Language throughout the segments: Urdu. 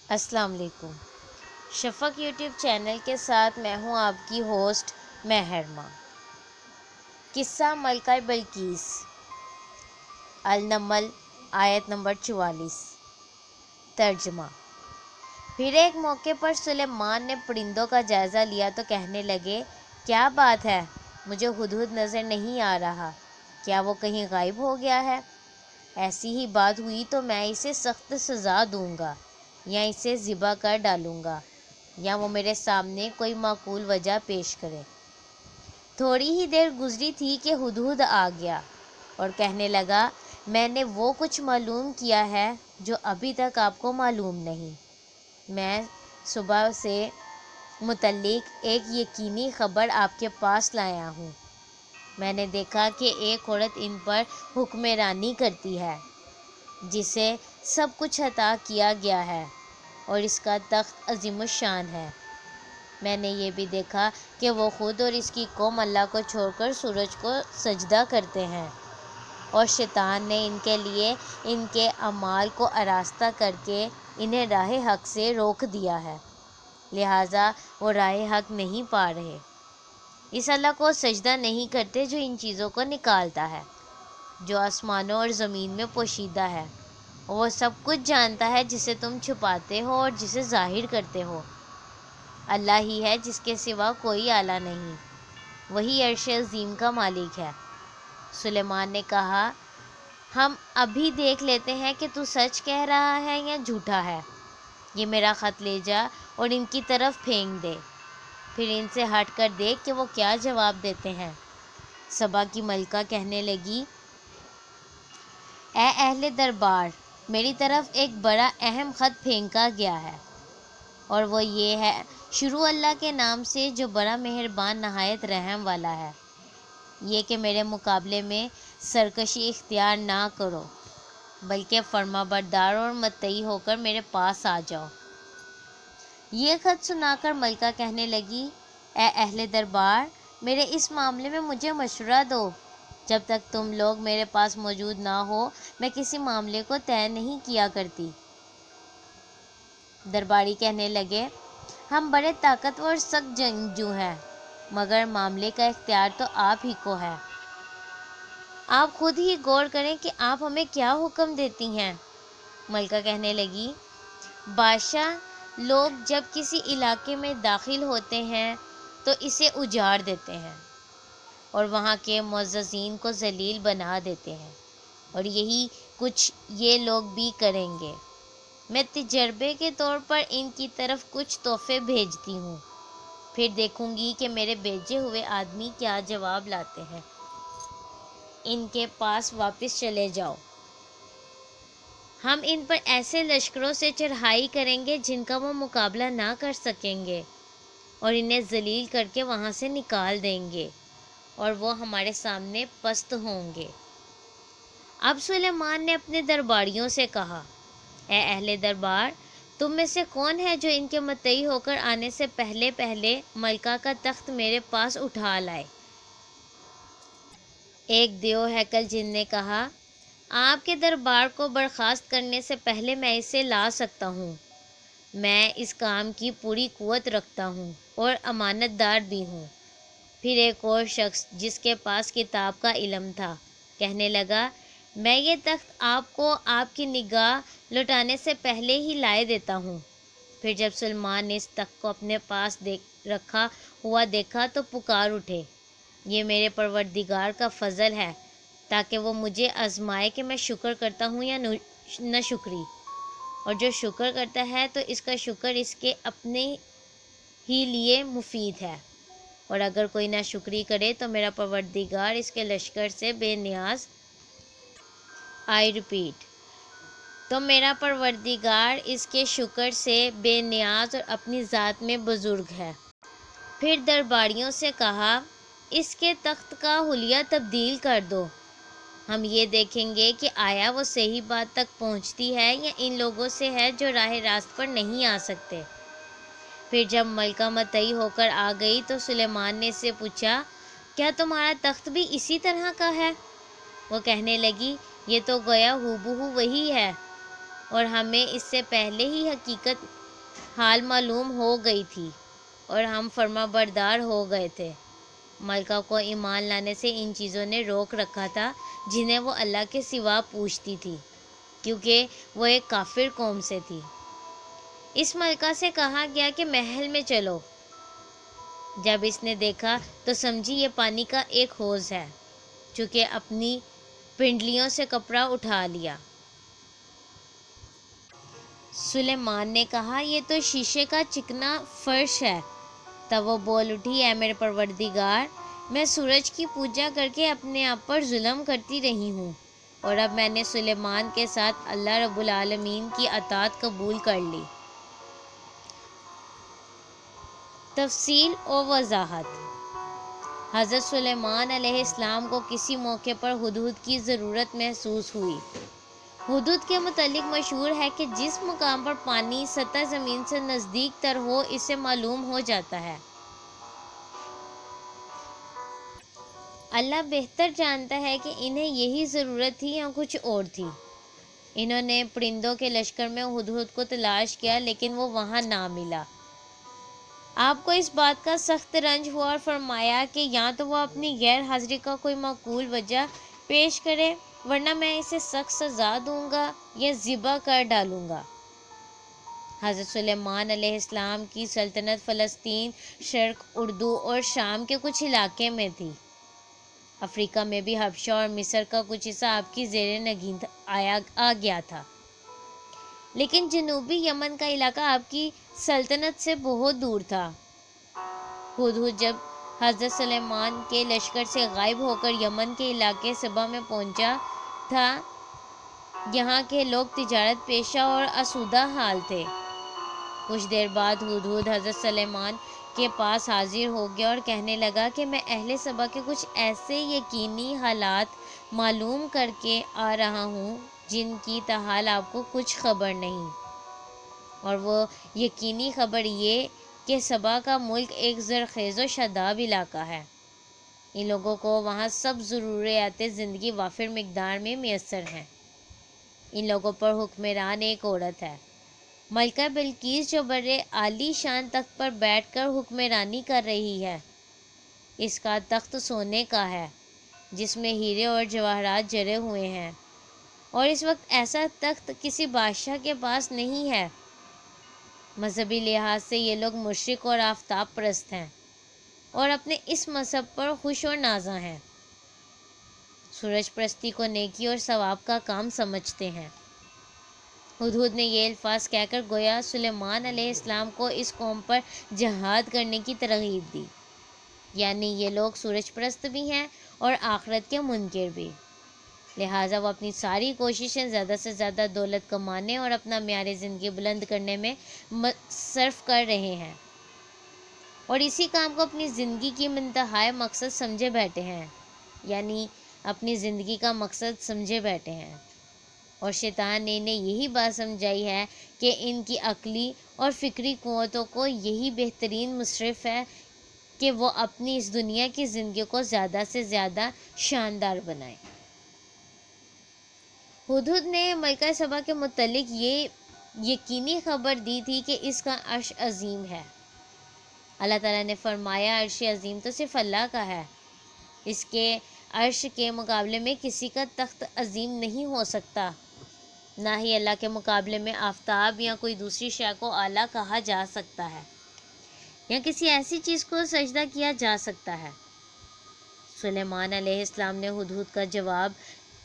السلام علیکم۔ شفق یوٹیوب چینل کے ساتھ میں ہوں آپ کی ہوسٹ محرمہ۔ قصہ ملکہ بلقیس، النمل، آیت نمبر 44۔ ترجمہ۔ پھر ایک موقع پر سلیمان نے پرندوں کا جائزہ لیا تو کہنے لگے، کیا بات ہے، مجھے ہدہد نظر نہیں آ رہا، کیا وہ کہیں غائب ہو گیا ہے؟ ایسی ہی بات ہوئی تو میں اسے سخت سزا دوں گا، یا اسے ذبح کر ڈالوں گا، یا وہ میرے سامنے کوئی معقول وجہ پیش کرے۔ تھوڑی ہی دیر گزری تھی کہ ہدہد آ گیا اور کہنے لگا، میں نے وہ کچھ معلوم کیا ہے جو ابھی تک آپ کو معلوم نہیں۔ میں صبح سے متعلق ایک یقینی خبر آپ کے پاس لایا ہوں۔ میں نے دیکھا کہ ایک عورت ان پر حکمرانی کرتی ہے، جسے سب کچھ عطا کیا گیا ہے اور اس کا تخت عظیم الشان ہے۔ میں نے یہ بھی دیکھا کہ وہ خود اور اس کی قوم اللہ کو چھوڑ کر سورج کو سجدہ کرتے ہیں، اور شیطان نے ان کے لیے ان کے اعمال کو آراستہ کر کے انہیں راہ حق سے روک دیا ہے، لہٰذا وہ راہ حق نہیں پا رہے۔ اس اللہ کو سجدہ نہیں کرتے جو ان چیزوں کو نکالتا ہے جو آسمانوں اور زمین میں پوشیدہ ہے، اور وہ سب کچھ جانتا ہے جسے تم چھپاتے ہو اور جسے ظاہر کرتے ہو۔ اللہ ہی ہے جس کے سوا کوئی الہ نہیں، وہی عرش عظیم کا مالک ہے۔ سلیمان نے کہا، ہم ابھی دیکھ لیتے ہیں کہ تو سچ کہہ رہا ہے یا جھوٹا ہے۔ یہ میرا خط لے جا اور ان کی طرف پھینک دے، پھر ان سے ہٹ کر دیکھ کہ وہ کیا جواب دیتے ہیں۔ سبا کی ملکہ کہنے لگی، اے اہل دربار، میری طرف ایک بڑا اہم خط پھینکا گیا ہے، اور وہ یہ ہے، شروع اللہ کے نام سے جو بڑا مہربان نہایت رحم والا ہے، یہ کہ میرے مقابلے میں سرکشی اختیار نہ کرو، بلکہ فرما بردار اور مطیع ہو کر میرے پاس آ جاؤ۔ یہ خط سنا کر ملکہ کہنے لگی، اے اہل دربار، میرے اس معاملے میں مجھے مشورہ دو۔ جب تک تم لوگ میرے پاس موجود نہ ہو میں کسی معاملے کو طے نہیں کیا کرتی۔ درباری کہنے لگے، ہم بڑے طاقتور اور سخت جنگجو ہیں، مگر معاملے کا اختیار تو آپ ہی کو ہے۔ آپ خود ہی غور کریں کہ آپ ہمیں کیا حکم دیتی ہیں۔ ملکہ کہنے لگی، بادشاہ، لوگ جب کسی علاقے میں داخل ہوتے ہیں تو اسے اجاڑ دیتے ہیں اور وہاں کے معززین کو ذلیل بنا دیتے ہیں، اور یہی کچھ یہ لوگ بھی کریں گے۔ میں تجربے کے طور پر ان کی طرف کچھ تحفے بھیجتی ہوں، پھر دیکھوں گی کہ میرے بھیجے ہوئے آدمی کیا جواب لاتے ہیں۔ ان کے پاس واپس چلے جاؤ۔ ہم ان پر ایسے لشکروں سے چڑھائی کریں گے جن کا وہ مقابلہ نہ کر سکیں گے، اور انہیں ذلیل کر کے وہاں سے نکال دیں گے، اور وہ ہمارے سامنے پست ہوں گے۔ اب سلیمان نے اپنے درباریوں سے کہا، اے اہل دربار، تم میں سے کون ہے جو ان کے مطیع ہو کر آنے سے پہلے پہلے ملکہ کا تخت میرے پاس اٹھا لائے؟ ایک دیو ہیکل جن نے کہا، آپ کے دربار کو برخاست کرنے سے پہلے میں اسے لا سکتا ہوں، میں اس کام کی پوری قوت رکھتا ہوں اور امانت دار بھی ہوں۔ پھر ایک اور شخص جس کے پاس کتاب کا علم تھا کہنے لگا، میں یہ تخت آپ کو آپ کی نگاہ لٹانے سے پہلے ہی لائے دیتا ہوں۔ پھر جب سلیمان نے اس تخت کو اپنے پاس رکھا ہوا دیکھا تو پکار اٹھے، یہ میرے پروردگار کا فضل ہے تاکہ وہ مجھے آزمائے کہ میں شکر کرتا ہوں یا نہ شکری، اور جو شکر کرتا ہے تو اس کا شکر اس کے اپنے ہی لیے مفید ہے، اور اگر کوئی نہ شکری کرے تو میرا پروردگار اس کے لشکر سے بے نیاز تو میرا پروردگار اس کے شکر سے بے نیاز اور اپنی ذات میں بزرگ ہے۔ پھر درباریوں سے کہا، اس کے تخت کا حلیہ تبدیل کر دو، ہم یہ دیکھیں گے کہ آیا وہ صحیح بات تک پہنچتی ہے یا ان لوگوں سے ہے جو راہ راست پر نہیں آ سکتے۔ پھر جب ملکہ مطیع ہو کر آ گئی تو سلیمان نے اس سے پوچھا، کیا تمہارا تخت بھی اسی طرح کا ہے؟ وہ کہنے لگی، یہ تو گویا ہو بہو وہی ہے۔ اور ہمیں اس سے پہلے ہی حقیقت حال معلوم ہو گئی تھی اور ہم فرما بردار ہو گئے تھے۔ ملکہ کو ایمان لانے سے ان چیزوں نے روک رکھا تھا جنہیں وہ اللہ کے سوا پوچھتی تھی، کیونکہ وہ ایک کافر قوم سے تھی۔ اس ملکہ سے کہا گیا کہ محل میں چلو۔ جب اس نے دیکھا تو سمجھی یہ پانی کا ایک حوض ہے، چونکہ اپنی پنڈلیوں سے کپڑا اٹھا لیا۔ سلیمان نے کہا یہ تو شیشے کا چکنا فرش ہے۔ تب وہ بول اٹھی، اے میرے پروردگار، میں سورج کی پوجا کر کے اپنے آپ پر ظلم کرتی رہی ہوں، اور اب میں نے سلیمان کے ساتھ اللہ رب العالمین کی اطاعت قبول کر لی۔ تفصیل و وضاحت۔ حضرت سلیمان علیہ السلام کو کسی موقع پر ہدہد کی ضرورت محسوس ہوئی۔ ہدہد کے متعلق مشہور ہے کہ جس مقام پر پانی سطح زمین سے نزدیک تر ہو اسے معلوم ہو جاتا ہے۔ اللہ بہتر جانتا ہے کہ انہیں یہی ضرورت تھی یا کچھ اور تھی۔ انہوں نے پرندوں کے لشکر میں ہدہد کو تلاش کیا لیکن وہ وہاں نہ ملا۔ آپ کو اس بات کا سخت رنج ہوا اور فرمایا کہ یا تو وہ اپنی غیر حاضری کا کوئی معقول وجہ پیش کرے ورنہ میں اسے سخت سزا دوں گا یا ذبح کر ڈالوں گا۔ حضرت سلیمان علیہ السلام کی سلطنت فلسطین، شرق اردو اور شام کے کچھ علاقے میں تھی۔ افریقہ میں بھی حبشہ اور مصر کا کچھ حصہ آپ کی زیر نگین آ گیا تھا، لیکن جنوبی یمن کا علاقہ آپ کی سلطنت سے بہت دور تھا۔ ہدہد جب حضرت سلیمان کے لشکر سے غائب ہو کر یمن کے علاقے سبا میں پہنچا تھا، یہاں کے لوگ تجارت پیشہ اور آسودہ حال تھے۔ کچھ دیر بعد ہدہد حضرت سلیمان کے پاس حاضر ہو گیا اور کہنے لگا کہ میں اہل سبا کے کچھ ایسے یقینی حالات معلوم کر کے آ رہا ہوں جن کی تاحال آپ کو کچھ خبر نہیں، اور وہ یقینی خبر یہ کہ سبا کا ملک ایک زرخیز و شاداب علاقہ ہے۔ ان لوگوں کو وہاں سب ضروریات زندگی وافر مقدار میں میسر ہیں۔ ان لوگوں پر حکمران ایک عورت ہے، ملکہ بلقیس، جو بڑے عالی شان تخت پر بیٹھ کر حکمرانی کر رہی ہے۔ اس کا تخت سونے کا ہے جس میں ہیرے اور جواہرات جڑے ہوئے ہیں، اور اس وقت ایسا تخت کسی بادشاہ کے پاس نہیں ہے۔ مذہبی لحاظ سے یہ لوگ مشرک اور آفتاب پرست ہیں اور اپنے اس مذہب پر خوش و نازاں ہیں۔ سورج پرستی کو نیکی اور ثواب کا کام سمجھتے ہیں۔ ہدہد نے یہ الفاظ کہہ کر گویا سلیمان علیہ السلام کو اس قوم پر جہاد کرنے کی ترغیب دی، یعنی یہ لوگ سورج پرست بھی ہیں اور آخرت کے منکر بھی، لہٰذا وہ اپنی ساری کوششیں زیادہ سے زیادہ دولت کمانے اور اپنا معیار زندگی بلند کرنے میں صرف کر رہے ہیں، اور اسی کام کو اپنی زندگی کی منتہائی مقصد سمجھے بیٹھے ہیں، یعنی اپنی زندگی کا مقصد سمجھے بیٹھے ہیں۔ اور شیطان نے انہیں یہی بات سمجھائی ہے کہ ان کی عقلی اور فکری قوتوں کو یہی بہترین مصرف ہے کہ وہ اپنی اس دنیا کی زندگی کو زیادہ سے زیادہ شاندار بنائیں۔ ہدہد نے ملکہ سبا کے متعلق یہ یقینی خبر دی تھی کہ اس کا عرش عظیم ہے۔ اللہ تعالیٰ نے فرمایا عرش عظیم تو صرف اللہ کا ہے، اس کے عرش کے مقابلے میں کسی کا تخت عظیم نہیں ہو سکتا، نہ ہی اللہ کے مقابلے میں آفتاب یا کوئی دوسری شے کو اعلیٰ کہا جا سکتا ہے، یا کسی ایسی چیز کو سجدہ کیا جا سکتا ہے۔ سلیمان علیہ السلام نے ہدہد کا جواب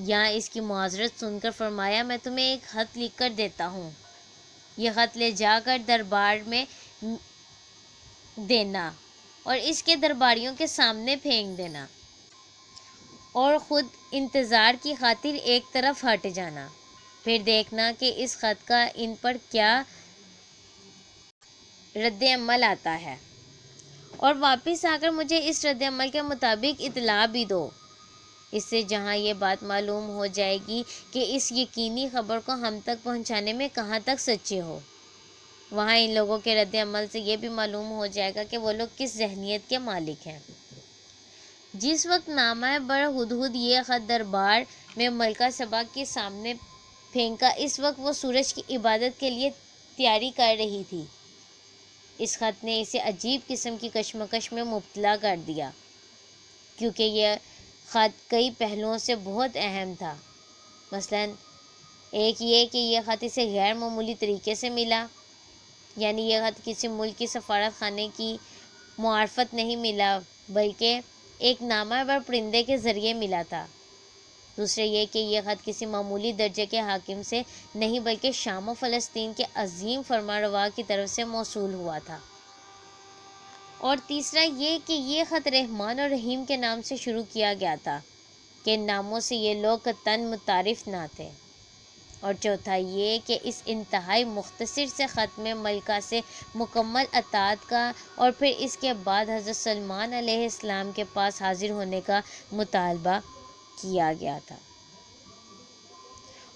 یا اس کی معذرت سن کر فرمایا، میں تمہیں ایک خط لکھ کر دیتا ہوں، یہ خط لے جا کر دربار میں دینا اور اس کے درباریوں کے سامنے پھینک دینا، اور خود انتظار کی خاطر ایک طرف ہٹ جانا، پھر دیکھنا کہ اس خط کا ان پر کیا رد عمل آتا ہے، اور واپس آ کر مجھے اس رد عمل کے مطابق اطلاع بھی دو۔ اس سے جہاں یہ بات معلوم ہو جائے گی کہ اس یقینی خبر کو ہم تک پہنچانے میں کہاں تک سچے ہو، وہاں ان لوگوں کے رد عمل سے یہ بھی معلوم ہو جائے گا کہ وہ لوگ کس ذہنیت کے مالک ہیں۔ جس وقت نامہ بر ہدہد یہ خط دربار میں ملکہ سبا کے سامنے پھینکا۔ اس وقت وہ سورج کی عبادت کے لیے تیاری کر رہی تھی۔ اس خط نے اسے عجیب قسم کی کشمکش میں مبتلا کر دیا، کیونکہ یہ خط کئی پہلوؤں سے بہت اہم تھا۔ مثلاً ایک یہ کہ یہ خط اسے غیر معمولی طریقے سے ملا، یعنی یہ خط کسی ملک کی سفارت خانے کی معرفت نہیں ملا، بلکہ ایک نامور پرندے کے ذریعے ملا تھا۔ دوسرے یہ کہ یہ خط کسی معمولی درجے کے حاکم سے نہیں بلکہ شام و فلسطین کے عظیم فرمانروا کی طرف سے موصول ہوا تھا۔ اور تیسرا یہ کہ یہ خط رحمان اور رحیم کے نام سے شروع کیا گیا تھا، کہ ان ناموں سے یہ لوگ قطعاً متعارف نہ تھے۔ اور چوتھا یہ کہ اس انتہائی مختصر سے خط میں ملکہ سے مکمل اطاعت کا اور پھر اس کے بعد حضرت سلمان علیہ السلام کے پاس حاضر ہونے کا مطالبہ کیا گیا تھا،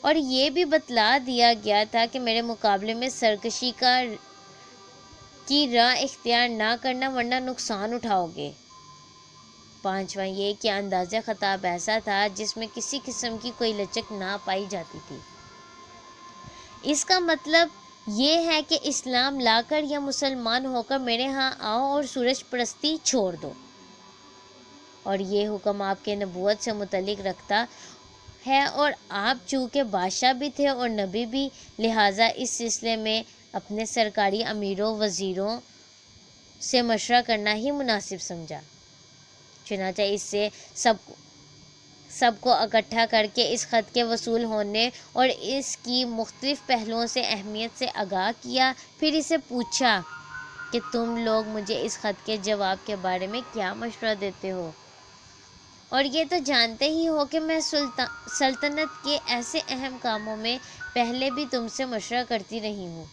اور یہ بھی بتلا دیا گیا تھا کہ میرے مقابلے میں سرکشی کی راہ اختیار نہ کرنا ورنہ نقصان اٹھاؤ گے۔ پانچواں یہ کہ انداز خطاب ایسا تھا جس میں کسی قسم کی کوئی لچک نہ پائی جاتی تھی۔ اس کا مطلب یہ ہے کہ اسلام لا کر یا مسلمان ہو کر میرے ہاں آؤ اور سورج پرستی چھوڑ دو۔ اور یہ حکم آپ کے نبوت سے متعلق رکھتا ہے، اور آپ چونکہ بادشاہ بھی تھے اور نبی بھی، لہٰذا اس سلسلے میں اپنے سرکاری امیروں وزیروں سے مشورہ کرنا ہی مناسب سمجھا۔ چنانچہ اس سے سب کو اکٹھا کر کے اس خط کے وصول ہونے اور اس کی مختلف پہلوؤں سے اہمیت سے آگاہ کیا۔ پھر اسے پوچھا کہ تم لوگ مجھے اس خط کے جواب کے بارے میں کیا مشورہ دیتے ہو؟ اور یہ تو جانتے ہی ہو کہ میں سلطنت کے ایسے اہم کاموں میں پہلے بھی تم سے مشورہ کرتی رہی ہوں،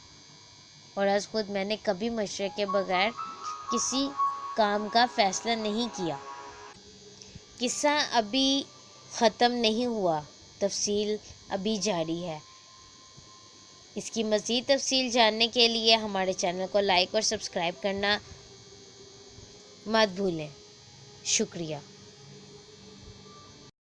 اور از خود میں نے کبھی مشورے کے بغیر کسی کام کا فیصلہ نہیں کیا۔ قصہ ابھی ختم نہیں ہوا، تفصیل ابھی جاری ہے۔ اس کی مزید تفصیل جاننے کے لیے ہمارے چینل کو لائک اور سبسکرائب کرنا مت بھولیں۔ شکریہ۔